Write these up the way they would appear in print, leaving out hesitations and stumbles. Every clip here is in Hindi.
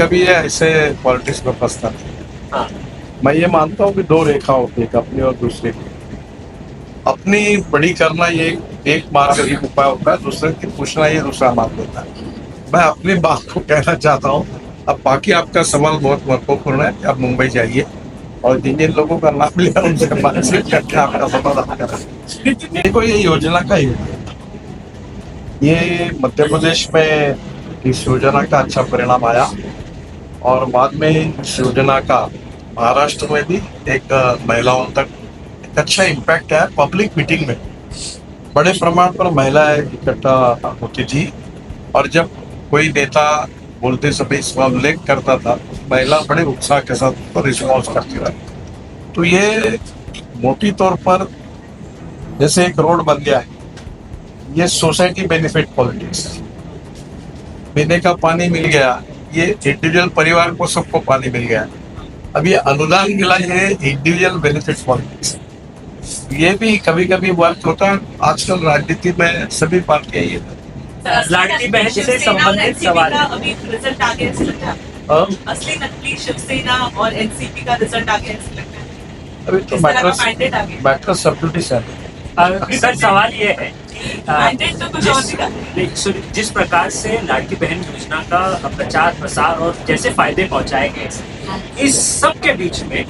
कभी ये ऐसे पॉलिटिक्स में फंसता नहीं। हाँ, मैं ये मानता हूँ कि दो रेखा होती है, एक अपनी और दूसरे की। अपनी बड़ी करना ये एक मार्ग एक उपाय होता है, दूसरे की पूछना ये दूसरा मार्ग होता है। मैं अपनी बात को कहना चाहता हूँ। अब बाकी आपका सवाल बहुत महत्वपूर्ण है कि आप मुंबई जाइए और जिन जिन लोगों का नाम लिया उनसे बातचीत करके आपका समाधान करें। देखो, ये योजना का ही ये मध्य प्रदेश में इस योजना का अच्छा परिणाम आया और बाद में इस योजना का महाराष्ट्र में भी एक महिलाओं तक एक अच्छा इम्पैक्ट है। पब्लिक मीटिंग में बड़े प्रमाण पर महिलाएं इकट्ठा होती थी और जब कोई नेता बोलते समय इसका उल्लेख करता था, महिला बड़े उत्साह के साथ रिस्पॉन्स करती रही। तो ये मोटी तौर पर जैसे एक रोड बन गया है, ये सोसाइटी बेनिफिट पॉलिटिक्स है। पीने का पानी मिल गया, ये इंडिविजुअल परिवार को सबको पानी मिल गया। अब ये अनुदान मिला, ये इंडिविजुअल बेनिफिट पॉलिटिक्स है। ये भी कभी कभी वर्क होता है। आजकल राजनीति में सभी पार्टियां ये लाडली बहन से संबंधित सवाल है। अभी रिजल्ट आ गया ऐसा लगता है? असली नकली शिवसेना और एनसीपी का रिजल्ट आ गया ऐसा लगता है? अभी तो इस तरह का mandate आ गया। मैटर सब्जुडिस है। सर, सवाल ये है Mandate तो कुछ और दिखा। जिस प्रकार से लाडली बहन योजना का प्रचार प्रसार और जैसे फायदे पहुंचाए गए, इस सब के बीच में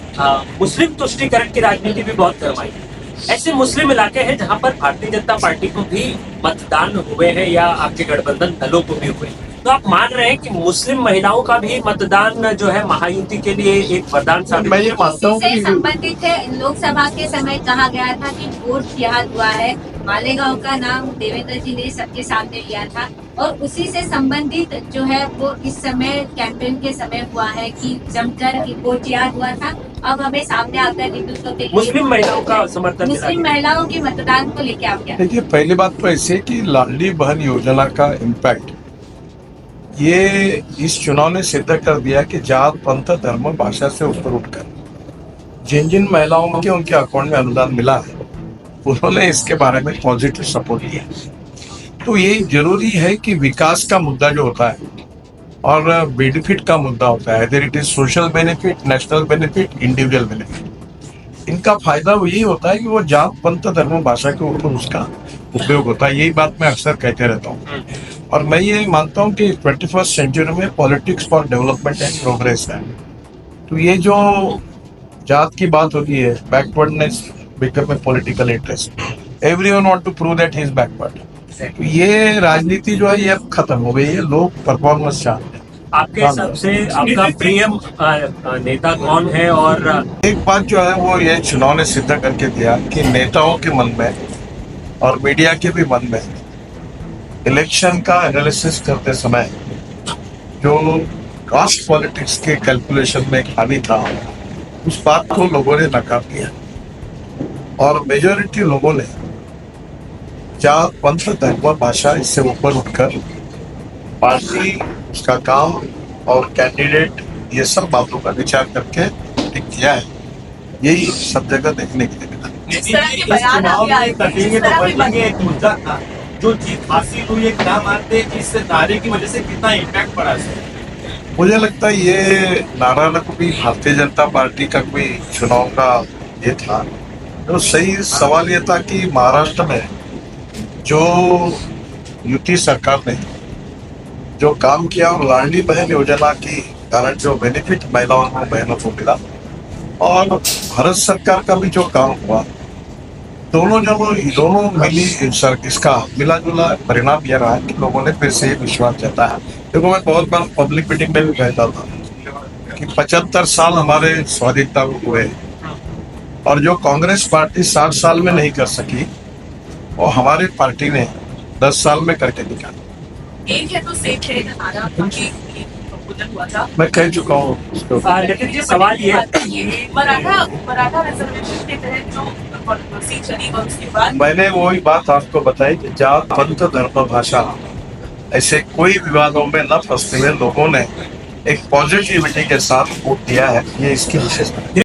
मुस्लिम तुष्टीकरण की राजनीति भी बहुत गरमाई है। ऐसे मुस्लिम इलाके हैं जहां पर भारतीय जनता पार्टी को भी मतदान हुए हैं या आपके गठबंधन दलों को भी हुए, तो आप मान रहे हैं कि मुस्लिम महिलाओं का भी मतदान जो है महायुति के लिए एक वरदान साबित? मैं ये मानता हूँ से कि संबंधित है। लोकसभा के समय कहा गया था कि वोट जिहाद हुआ है। मालेगांव का नाम देवेंद्र जी ने सबके सामने लिया था और उसी से संबंधित जो है वो इस समय कैंपेन के समय हुआ है कि जमकर कि वोट जिहाद हुआ था। अब हमें सामने आकर हिंदुत्व के लिए मुस्लिम महिलाओं का समर्थन मिला। मुस्लिम महिलाओं के मतदान को लेकर आप क्या? देखिए, पहली बात तो ऐसी है कि लाडली बहन योजना का इम्पैक्ट ये इस चुनाव ने सिद्ध कर दिया कि जात पंथ धर्म भाषा से ऊपर उठकर जिन जिन महिलाओं के उनके अकाउंट में अनुदान मिला है, उन्होंने इसके बारे में पॉजिटिव सपोर्ट दिया। तो ये जरूरी है कि विकास का मुद्दा जो होता है और बेनिफिट का मुद्दा होता है, इधर it is social benefit, national benefit, individual benefit, इनका फायदा यही होता है कि वो जात पंथ धर्म भाषा के ऊपर उसका उपयोग होता है। यही बात मैं अक्सर कहते रहता हूँ और मैं ये मानता हूँ कि 21st सेंचुरी में politics for development and progress है। तो ये जो जात की बात होती है, backwardness become a political interest, everyone want to prove that he is backward. तो ये राजनीति जो है ये अब खत्म हो गई है। लोग परफॉर्मेंस चाहते हैं। आपके हिसाब से आपका प्रिय नेता कौन है? और एक बात जो है वो ये चुनाव ने सिद्ध करके दिया कि नेताओं के मन में और मीडिया के भी मन में इलेक्शन का एनालिसिस करते समय जो कास्ट पॉलिटिक्स के कैलकुलेशन में खामी था, उस बात को लोगों ने नकार दिया और मेजॉरिटी लोगों ने जात पंथ धर्म भाषा इससे ऊपर उठकर पार्टी, उसका काम और कैंडिडेट, ये सब बातों का विचार करके टिक किया है। यही सब जगह देखने के लिए मिला। इस तरह के बयान आगे आए, इस तरह के बयान- एक मुद्दा था जो जीत हासिल हुई है, क्या मानते हैं कि इस नारे की वजह से कितना इम्पैक्ट पड़ा है? मुझे लगता है ये नारा न कोई भारतीय जनता पार्टी का कोई चुनाव का ये था। तो सही सवाल ये था कि महाराष्ट्र में जो युति सरकार ने जो काम किया और लाडली बहन योजना की कारण जो बेनिफिट महिलाओं को बहनों को मिला और भारत सरकार का भी जो काम हुआ, दोनों मिली इसका मिला जुला परिणाम यह रहा है कि लोगों ने फिर से ये विश्वास जताया। देखो, मैं बहुत बार पब्लिक मीटिंग में भी कहता था कि 75 साल हमारे स्वाधीनता को हुए और जो कांग्रेस पार्टी 60 साल में नहीं कर सकी, वो हमारी पार्टी ने 10 साल में करके दिखाया। एक है तो सेफ है नारा काफी पॉपुलर हुआ था। मैं कह चुका हूँ उसके ऊपर। लेकिन ये सवाल ये मराठा रिजर्वेशन के तहत जो कंट्रोवर्सी चली और उसके बाद मैंने वही बात आपको बताई कि जात पंथ धर्म भाषा ऐसे कोई विवादों में न फंसते हुए लोगों ने एक पॉजिटिविटी के साथ वोट दिया है। ये इसकी विशेषता है।